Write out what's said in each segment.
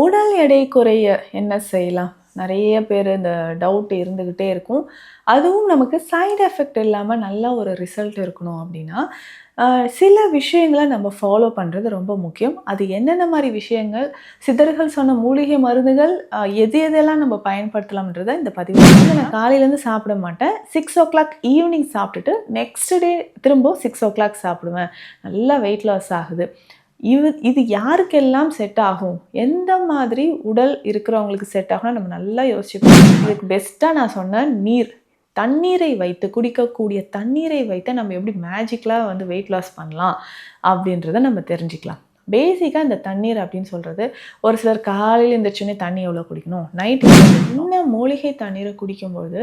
உடல் எடை குறைய என்ன செய்யலாம்? நெறைய பேரு இந்த டவுட் இருந்துகிட்டே இருக்கும். அதுவும் நமக்கு சைட் எஃபெக்ட் இல்லாம நல்ல ஒரு ரிசல்ட் இருக்கணும் அப்டின்னா, அ சில விஷயங்கள நம்ம ஃபாலோ பண்றது ரொம்ப முக்கியம். அது என்னென்ன மாரி விஷயங்கள், சித்தர்கள் சொன்ன மூலிகை மருந்துகள் எது எதெல்லாம் நம்ம பயன்படுத்தலாம்ன்றத இந்த பதிவுல நான் காலையிலேருந்து சாப்பிட மாட்டேன். 6:00 ஈவினிங் சாப்ட்டுட்டு நெக்ஸ்ட் டே திரும்ப 6:00 சாப்பிடுவேன். நல்லா வெயிட் லாஸ் ஆகுது. இது யாருக்கெல்லாம் செட் ஆகும்? எந்த மாதிரி உடல் இருக்கிறவங்களுக்கு செட் ஆகும்னா, நம்ம நல்லா யோசிச்சு பார்க்கணும். இதுக்கு பெஸ்ட்டா நான் சொன்னேன் நீர். தண்ணீரை வைத்து குடிக்கக்கூடிய தண்ணீரை வைத்து நம்ம எப்படி மேஜிக்கலா வந்து வெயிட் லாஸ் பண்ணலாம் அப்படின்றத நம்ம தெரிஞ்சுக்கலாம். பேசிக்கா இந்த தண்ணீர் அப்படின்னு சொல்றது, ஒரு சிலர் காலையில எந்திரிச்சோனே தண்ணி எவ்வளோ குடிக்கணும், நைட்டு இந்த மூலிகை தண்ணீரை குடிக்கும்போது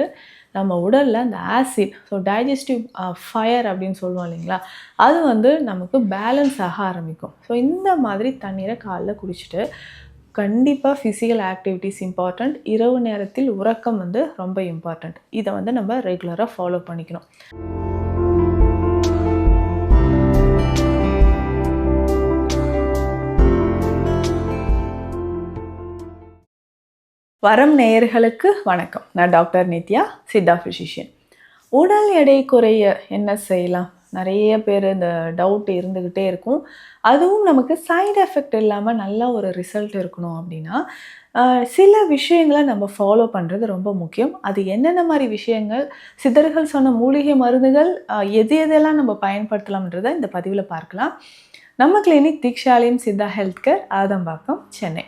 நம்ம உடல்ல அந்த ஆசிட் டைஜஸ்டிவ் ஃபயர் அப்படின்னு சொல்லுவோம் இல்லைங்களா, அது வந்து நமக்கு பேலன்ஸ் ஆக ஆரம்பிக்கும். இந்த மாதிரி தண்ணீரை காலைல குடிச்சிட்டு கண்டிப்பா ஃபிசிக்கல் ஆக்டிவிட்டீஸ் இம்பார்ட்டன்ட். இரவு நேரத்தில் உறக்கம் வந்து ரொம்ப இம்பார்ட்டன்ட். இத வந்து நம்ம ரெகுலரா ஃபாலோ பண்ணிக்கணும். வரம் நேயர்களுக்கு வணக்கம். நான் டாக்டர் நித்யா, சித்தா பிசிஷியன். உடல் எடை குறைய என்ன செய்யலாம்? நெறைய பேர் இந்த டவுட் இருந்துகிட்டே இருக்கும். அதுவும் நமக்கு சைட் எஃபெக்ட் இல்லாம நல்ல ஒரு ரிசல்ட் இருக்கணும் அப்டின்னா, சில விஷயங்கள நம்ம ஃபாலோ பண்றது ரொம்ப முக்கியம். அது என்னென்ன மாரி விஷயங்கள், சித்தர்கள் சொன்ன மூலிகை மருந்துகள் எது எதெல்லாம் நம்ம பயன்படுத்தலாம்ன்றத இந்த பதிவுல பார்க்கலாம். நம்ம clinic Deekshalayam Siddha health care, Adambakkam, Chennai.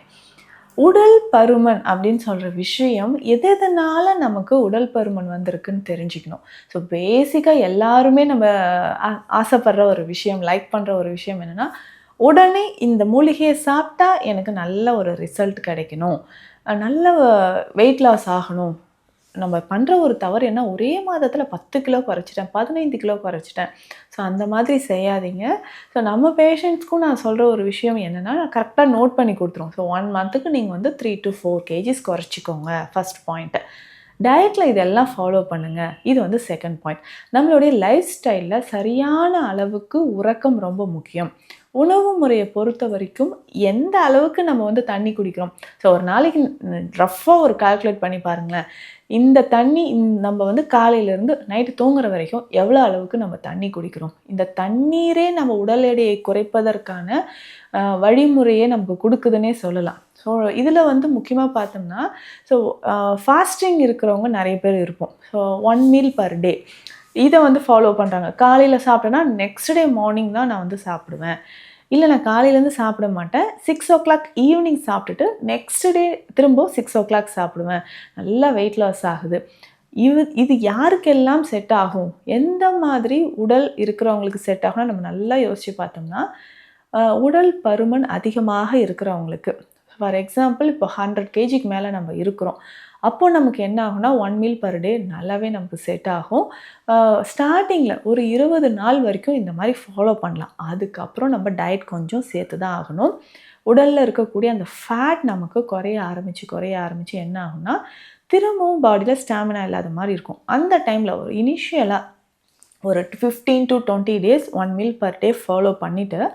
உடல் பருமன் அப்படின்னு சொல்ற விஷயம் எதனால நமக்கு உடல் பருமன் வந்திருக்குன்னு தெரிஞ்சுக்கணும். பேசிக்கா எல்லாருமே நம்ம ஆசைப்படுற ஒரு விஷயம், லைக் பண்ற ஒரு விஷயம் என்னன்னா, உடனே இந்த மூலிகையை சாப்பிட்டா எனக்கு நல்ல ஒரு ரிசல்ட் கிடைக்கணும், நல்ல வெயிட் லாஸ் ஆகணும். நம்ம பண்ணுற ஒரு தவறு என்ன, ஒரே மாதத்தில் 10 கிலோ குறைச்சிட்டேன், 15 கிலோ குறைச்சிட்டேன். அந்த மாதிரி செய்யாதீங்க. நம்ம பேஷண்ட்ஸ்க்கும் நான் சொல்கிற ஒரு விஷயம் என்னென்னா, நான் கரெக்டாக நோட் பண்ணி கொடுத்துருவோம். 1 மந்த்துக்கு நீங்கள் வந்து 3 to 4 kgs குறைச்சிக்கோங்க. First point. டயட்டில் இதெல்லாம் ஃபாலோ பண்ணுங்கள். இது வந்து செகண்ட் பாயிண்ட். நம்மளுடைய லைஃப் ஸ்டைலில் சரியான அளவுக்கு உறக்கம் ரொம்ப முக்கியம். உணவு முறையை பொறுத்த வரைக்கும் எந்த அளவுக்கு நம்ம வந்து தண்ணி குடிக்கிறோம். ஒரு நாளைக்கு ரஃப்பாக ஒரு கால்குலேட் பண்ணி பாருங்களேன். இந்த தண்ணி நம்ம வந்து காலையிலேருந்து நைட்டு தூங்குற வரைக்கும் எவ்வளோ அளவுக்கு நம்ம தண்ணி குடிக்கிறோம். இந்த தண்ணீரே நம்ம உடல் எடையை குறைப்பதற்கான வழிமுறையே நமக்கு கொடுக்குதுன்னே சொல்லலாம். இதில் வந்து முக்கியமாக பார்த்தோம்னா, ஃபாஸ்டிங் இருக்கிறவங்க நிறைய பேர் இருப்போம். 1 மீல் பர் டே இதை வந்து ஃபாலோ பண்ணுறாங்க. காலையில் சாப்பிட்டேன்னா நெக்ஸ்ட் டே மார்னிங் தான் நான் வந்து சாப்பிடுவேன். இல்லை, நான் காலையிலேருந்து சாப்பிட மாட்டேன். 6:00 ஈவினிங் சாப்பிட்டுட்டு நெக்ஸ்ட் டே திரும்ப 6:00 சாப்பிடுவேன். நல்லா வெயிட் லாஸ் ஆகுது. இது யாருக்கெல்லாம் செட் ஆகும்? எந்த மாதிரி உடல் இருக்கிறவங்களுக்கு செட் ஆகும்னா, நம்ம நல்லா யோசித்து பார்த்தோம்னா, உடல் பருமன் அதிகமாக இருக்கிறவங்களுக்கு. ஃபார் எக்ஸாம்பிள், இப்போ 100 kgக்கு மேலே நம்ம இருக்கிறோம். அப்போ நமக்கு என்ன ஆகும்னா, 1 மீல் பர் டே நல்லாவே நமக்கு செட் ஆகும். ஸ்டார்டிங்கில் ஒரு 20 நாள் வரைக்கும் இந்த மாதிரி ஃபாலோ பண்ணலாம். அதுக்கப்புறம் நம்ம டயட் கொஞ்சம் சேர்த்து தான் ஆகணும். உடலில் இருக்கக்கூடிய அந்த ஃபேட் நமக்கு குறைய ஆரம்பித்து என்ன ஆகும்னா, திரும்பவும் பாடியில் ஸ்டாமினா இல்லாத மாதிரி இருக்கும். அந்த டைமில் ஒரு இனிஷியலாக ஒரு 15 to 20 days 1 meal per day follow பண்ணிவிட்டு,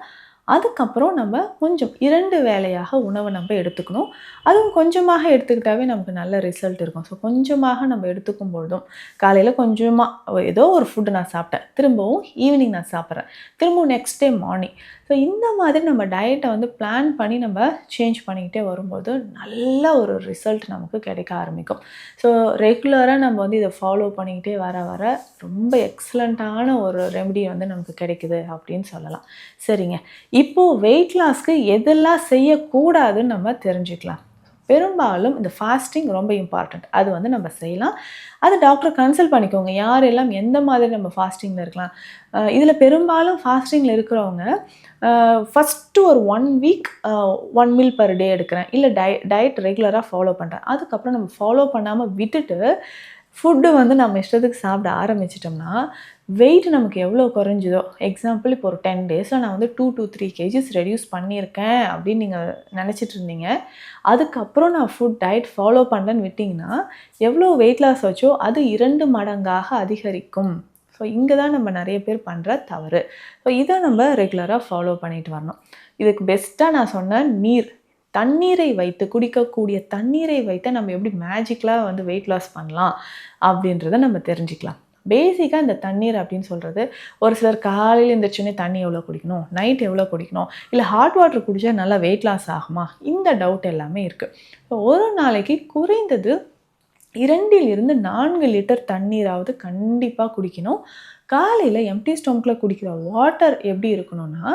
அதுக்கப்புறம் நம்ம கொஞ்சம் 2 வேளையாக உணவை நம்ம எடுத்துக்கணும். அதுவும் கொஞ்சமாக எடுத்துக்கிட்டாவே நமக்கு நல்ல ரிசல்ட் இருக்கும். கொஞ்சமாக நம்ம எடுத்துக்கும் பொழுதும், காலையில் கொஞ்சமாக ஏதோ ஒரு ஃபுட்டு நான் சாப்பிட்டேன், திரும்பவும் ஈவினிங் நான் சாப்பிட்றேன், திரும்பவும் நெக்ஸ்ட் டே மார்னிங். இந்த மாதிரி நம்ம டயட்டை வந்து பிளான் பண்ணி நம்ம சேஞ்ச் பண்ணிக்கிட்டே வரும்போது நல்ல ஒரு ரிசல்ட் நமக்கு கிடைக்க ஆரம்பிக்கும். ரெகுலராக நம்ம வந்து இதை ஃபாலோ பண்ணிக்கிட்டே வர வர ரொம்ப எக்ஸலண்ட்டான ஒரு ரெமெடி வந்து நமக்கு கிடைக்குது அப்படின்னு சொல்லலாம். சரிங்க, இப்போது வெயிட் லாஸ்க்கு எதெல்லாம் செய்யக்கூடாதுன்னு நம்ம தெரிஞ்சுக்கலாம். பெரும்பாலும் இந்த ஃபாஸ்டிங் ரொம்ப இம்பார்ட்டண்ட். அது வந்து நம்ம செய்யலாம். அது டாக்டரை கன்சல்ட் பண்ணிக்கோங்க. யாரெல்லாம் எந்த மாதிரி நம்ம ஃபாஸ்டிங்கில் இருக்கலாம். இதில் பெரும்பாலும் ஃபாஸ்டிங்கில் இருக்கிறவங்க ஃபஸ்ட்டு ஒரு 1 வீக் 1 மீல் பர் டே எடுக்கிறேன், இல்லை டயட் ரெகுலராக ஃபாலோ பண்ணுறேன். அதுக்கப்புறம் நம்ம ஃபாலோ பண்ணாமல் விட்டுட்டு ஃபுட்டு வந்து நம்ம இஷ்டத்துக்கு சாப்பிட ஆரம்பிச்சிட்டோம்னா, வெயிட் நமக்கு எவ்வளோ குறைஞ்சிதோ, எக்ஸாம்பிள் இப்போ ஒரு 10 டேஸில் நான் வந்து 2 to 3 kgs ரெடியூஸ் பண்ணியிருக்கேன் அப்படின்னு நீங்கள் நினச்சிட்டு இருந்தீங்க. அதுக்கப்புறம் நான் ஃபுட் டயட் ஃபாலோ பண்ணுறேன்னு விட்டிங்கன்னா, எவ்வளோ வெயிட் லாஸ் ஆச்சோ அது 2 மடங்காக அதிகரிக்கும். இங்கே தான் நம்ம நிறைய பேர் பண்ணுற தவறு. இதை நம்ம ரெகுலராக ஃபாலோ பண்ணிட்டு வரணும். இதுக்கு பெஸ்ட்டாக நான் சொன்ன நீர். தண்ணீரை வைத்து குடிக்கக்கூடிய தண்ணீரை வைத்து நம்ம எப்படி மேஜிக்கலாக வந்து வெயிட் லாஸ் பண்ணலாம் அப்படின்றத நம்ம தெரிஞ்சுக்கலாம். பேசிக்காக இந்த தண்ணீர் அப்படின்னு சொல்கிறது, ஒரு சிலர் காலையில் எழுந்திரிச்சோன்னே தண்ணி எவ்வளோ குடிக்கணும், நைட் எவ்வளோ குடிக்கணும், இல்லை ஹாட் வாட்டர் குடித்தா நல்லா வெயிட் லாஸ் ஆகுமா, இந்த டவுட் எல்லாமே இருக்குது. ஸோ ஒரு நாளைக்கு குறைந்தது 2-4 லிட்டர் தண்ணீராவது கண்டிப்பாக குடிக்கணும். காலையில் எம்டி ஸ்டொமக்கில் குடிக்கிற வாட்டர் எப்படி இருக்கணும்னா,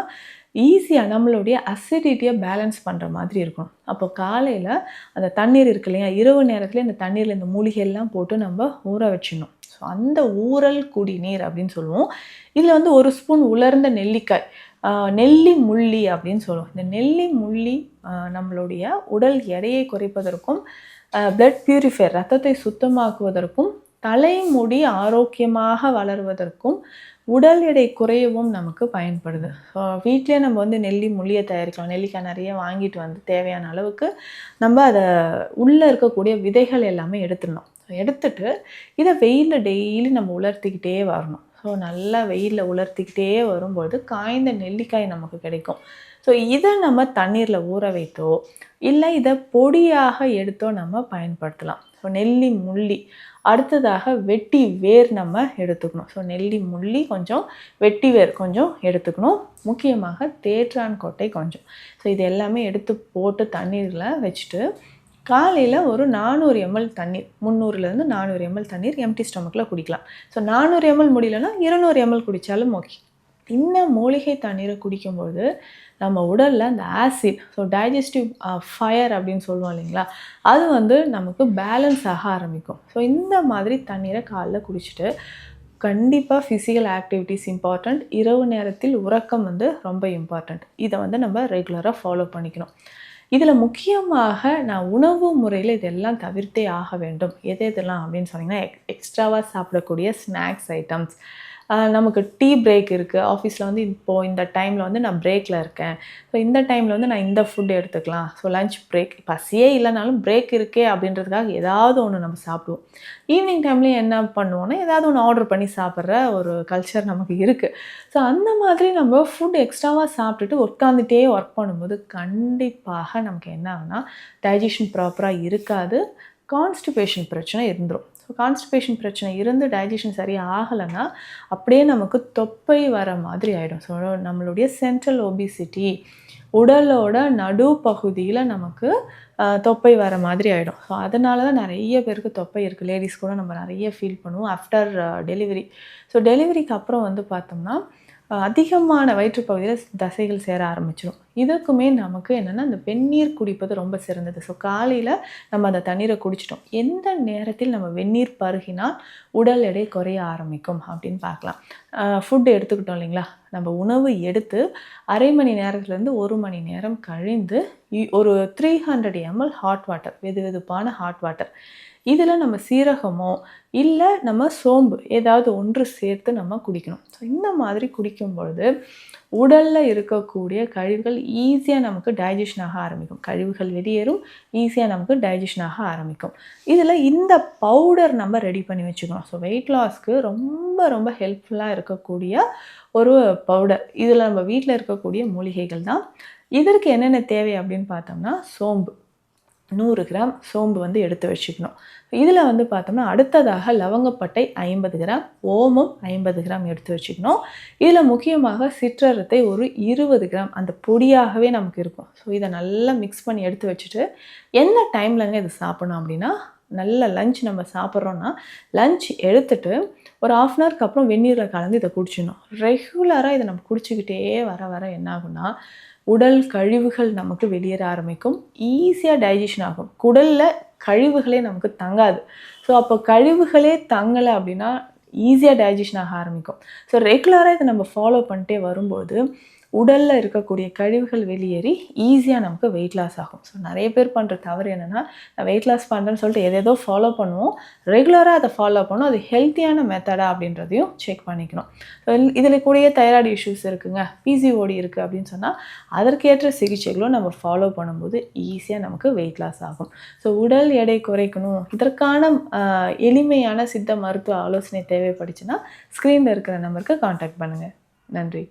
ஈஸியாக நம்மளுடைய அசிடிட்டியை பேலன்ஸ் பண்ணுற மாதிரி இருக்கணும். அப்போ காலையில் அந்த தண்ணீர் இருக்கு இல்லையா, இரவு நேரத்தில் இந்த தண்ணீரில் இந்த மூலிகையெல்லாம் போட்டு நம்ம ஊற வச்சிடணும். ஸோ அந்த ஊறல் குடிநீர் அப்படின்னு சொல்லுவோம். இதில் வந்து 1 ஸ்பூன் உலர்ந்த நெல்லிக்காய், நெல்லி முள்ளி அப்படின்னு சொல்லுவோம். இந்த நெல்லி முள்ளி நம்மளுடைய உடல் எடையை குறைப்பதற்கும், பிளட் பியூரிஃபையர் ரத்தத்தை சுத்தமாக்குவதற்கும், தலைமுடி ஆரோக்கியமாக வளர்வதற்கும், உடல் எடை குறையவும் நமக்கு பயன்படுது. ஸோ வீட்டிலே நம்ம வந்து நெல்லி முள்ளியை தயாரிக்கலாம். நெல்லிக்காய் நிறைய வாங்கிட்டு வந்து தேவையான அளவுக்கு நம்ம அதை உள்ளே இருக்கக்கூடிய விதைகள் எல்லாமே எடுத்துடணும். எடுத்துட்டு இதை வெயிலில் டெய்லி நம்ம உலர்த்திக்கிட்டே வரணும். ஸோ நல்லா வெயிலில் உலர்த்திக்கிட்டே வரும்பொழுது காய்ந்த நெல்லிக்காய் நமக்கு கிடைக்கும். ஸோ இதை நம்ம தண்ணீரில் ஊற வைத்தோ இல்லை இதை பொடியாக எடுத்தோ நம்ம பயன்படுத்தலாம். ஸோ நெல்லி முள்ளி, அடுத்ததாக வெட்டி வேர் நம்ம எடுத்துக்கணும். ஸோ நெல்லி முள்ளி கொஞ்சம், வெட்டி வேர் கொஞ்சம் எடுத்துக்கணும். முக்கியமாக தேற்றான் கொட்டை கொஞ்சம். ஸோ இது எல்லாமே எடுத்து போட்டு தண்ணீரில் வச்சுட்டு காலையில் ஒரு 400 ml தண்ணீர், 300லேருந்து 400 ml தண்ணீர் எம்டி ஸ்டொமக்கில் குடிக்கலாம். ஸோ 400 ml முடியலன்னா 200 ml குடித்தாலும் ஓகே. இந்த மூலிகை தண்ணீரை குடிக்கும்போது நம்ம உடலில் அந்த ஆசிட், ஸோ டைஜஸ்டிவ் ஃபயர் அப்படின்னு சொல்லுவோம் இல்லைங்களா, அது வந்து நமக்கு பேலன்ஸ் ஆக ஆரம்பிக்கும். ஸோ இந்த மாதிரி தண்ணீரை காலைல குடிச்சிட்டு கண்டிப்பாக ஃபிசிக்கல் ஆக்டிவிட்டிஸ் இம்பார்ட்டண்ட், இரவு நேரத்தில் உறக்கம் வந்து ரொம்ப இம்பார்ட்டண்ட். இதை வந்து நம்ம ரெகுலராக ஃபாலோ பண்ணிக்கணும். இதில் முக்கியமாக நான் உணவு முறையில் இதெல்லாம் தவிர்த்தே ஆக வேண்டும். எதெல்லாம் அப்படின்னு சொன்னிங்கன்னா, எக்ஸ்ட்ராவாக சாப்பிடக்கூடிய ஸ்நாக்ஸ் ஐட்டம்ஸ், நமக்கு டீ பிரேக் இருக்குது. ஆஃபீஸில் வந்து இப்போது இந்த டைமில் வந்து நான் பிரேக்கில் இருக்கேன், ஸோ இந்த டைமில் வந்து நான் இந்த ஃபுட் எடுத்துக்கலாம். ஸோ லஞ்ச் பிரேக், பசியே இல்லைனாலும் பிரேக் இருக்கே அப்படின்றதுக்காக ஏதாவது ஒன்று நம்ம சாப்பிடுவோம். ஈவினிங் டைம்லேயும் என்ன பண்ணுவோன்னா, ஏதாவது ஒன்று ஆர்டர் பண்ணி சாப்பிட்ற ஒரு கல்ச்சர் நமக்கு இருக்குது. ஸோ அந்த மாதிரி நம்ம ஃபுட் எக்ஸ்ட்ராவாக சாப்பிட்டுட்டு உட்காந்துட்டே ஒர்க் பண்ணும்போது கண்டிப்பாக நமக்கு என்ன ஆகுனா, டைஜஷன் ப்ராப்பராக இருக்காது, கான்ஸ்டிபேஷன் பிரச்சனை இருந்துடும். ஸோ கான்ஸ்டிபேஷன் பிரச்சனை இருந்து டைஜஷன் சரியாக ஆகலைன்னா அப்படியே நமக்கு தொப்பை வர மாதிரி ஆகிடும். ஸோ நம்மளுடைய சென்ட்ரல் ஒபிசிட்டி, உடலோட நடுப்பகுதியில் நமக்கு தொப்பை வர மாதிரி ஆகிடும். ஸோ அதனால தான் நிறைய பேருக்கு தொப்பை இருக்குது. லேடிஸ் கூட நம்ம நிறைய ஃபீல் பண்ணுவோம் ஆஃப்டர் டெலிவரி. ஸோ டெலிவரிக்கு அப்புறம் வந்து பார்த்தோம்னா அதிகமான வயிற்றுப்பகுதியில் தசைகள் சேர ஆரம்பிச்சிடும். இதுக்குமே நமக்கு என்னென்னா, அந்த வெந்நீர் குடிப்பது ரொம்ப சிறந்தது. ஸோ காலையில் நம்ம அந்த தண்ணீரை குடிச்சிட்டோம், எந்த நேரத்தில் நம்ம வெந்நீர் பருகினால் உடல் எடை குறைய ஆரம்பிக்கும் அப்படின்னு பார்க்கலாம். ஃபுட்டு எடுத்துக்கிட்டோம் இல்லைங்களா, நம்ம உணவு எடுத்து அரை மணி நேரத்துலேருந்து 1 மணி நேரம் கழிந்து ஒரு 300 ml ஹாட் வாட்டர், வெதுவெதுப்பான ஹாட் வாட்டர், இதில் நம்ம சீரகமோ இல்லை நம்ம சோம்பு ஏதாவது ஒன்று சேர்த்து நம்ம குடிக்கணும். ஸோ இந்த மாதிரி குடிக்கும் பொழுது உடலில் இருக்கக்கூடிய கழிவுகள் ஈஸியாக நமக்கு டைஜஷன் ஆக ஆரம்பிக்கும். கழிவுகள் வெளியேறும், ஈஸியாக நமக்கு டைஜஷன் ஆக ஆரம்பிக்கும். இதில் இந்த பவுடர் நம்ம ரெடி பண்ணி வச்சுக்கணும். ஸோ வெயிட் லாஸ்க்கு ரொம்ப ரொம்ப ஹெல்ப்ஃபுல்லாக இருக்கக்கூடிய ஒரு பவுடர். இதில் நம்ம வீட்டில் இருக்கக்கூடிய மூலிகைகள் தான். இதற்கு என்னென்ன தேவை அப்படின்னு பார்த்தோம்னா, சோம்பு 100 கிராம் சோம்பு வந்து எடுத்து வச்சுக்கணும். இதில் வந்து பார்த்தோம்னா அடுத்ததாக லவங்கப்பட்டை 50 கிராம், ஓமம் 50 கிராம் எடுத்து வச்சுக்கணும். இதில் முக்கியமாக சிற்றரத்தை ஒரு 20 கிராம் அந்த பொடியாகவே நமக்கு இருக்கும். ஸோ இதை நல்லா மிக்ஸ் பண்ணி எடுத்து வச்சுட்டு என்ன டைம்லங்க இது சாப்பிடணும் அப்படின்னா, நல்ல லஞ்ச் நம்ம சாப்பிட்றோன்னா லஞ்ச் எடுத்துட்டு ஒரு 1/2 hourக்கு அப்புறம் வெந்நீரில் கலந்து இதை குடிச்சிடணும். ரெகுலராக இதை நம்ம குடிச்சிக்கிட்டே வர வர என்ன ஆகும்னா, உடல் கழிவுகள் நமக்கு வெளியேற ஆரம்பிக்கும், ஈஸியாக டைஜஷன் ஆகும். குடலில் கழிவுகளே நமக்கு தங்காது. ஸோ அப்போ கழிவுகளே தங்கலை அப்படின்னா ஈஸியாக டைஜஷன் ஆக ஆரம்பிக்கும். ஸோ ரெகுலராக இதை நம்ம ஃபாலோ பண்ணிட்டே வரும்போது உடலில் இருக்கக்கூடிய கழிவுகள் வெளியேறி ஈஸியாக நமக்கு வெயிட் லாஸ் ஆகும். ஸோ நிறைய பேர் பண்ணுற தவறு என்னென்னா, நான் வெயிட் லாஸ் பண்ணுறேன்னு சொல்லிட்டு எதேதோ ஃபாலோ பண்ணுவோம். ரெகுலராக அதை ஃபாலோ பண்ணணும், அது ஹெல்த்தியான மெத்தடா அப்படின்றதையும் செக் பண்ணிக்கணும். இதில் கூடயே தைராய்டு இஷ்யூஸ் இருக்குங்க, பிசிஓடி இருக்குது அப்படின்னு சொன்னால் அதற்கேற்ற சிகிச்சைகளும் நம்ம ஃபாலோ பண்ணும்போது ஈஸியாக நமக்கு வெயிட் லாஸ் ஆகும். ஸோ உடல் எடை குறைக்கணும், இதற்கான எளிமையான சித்த மருத்துவ ஆலோசனை தேவைப்படுச்சுன்னா ஸ்க்ரீனில் இருக்கிற நம்பருக்கு கான்டாக்ட் பண்ணுங்கள். நன்றி.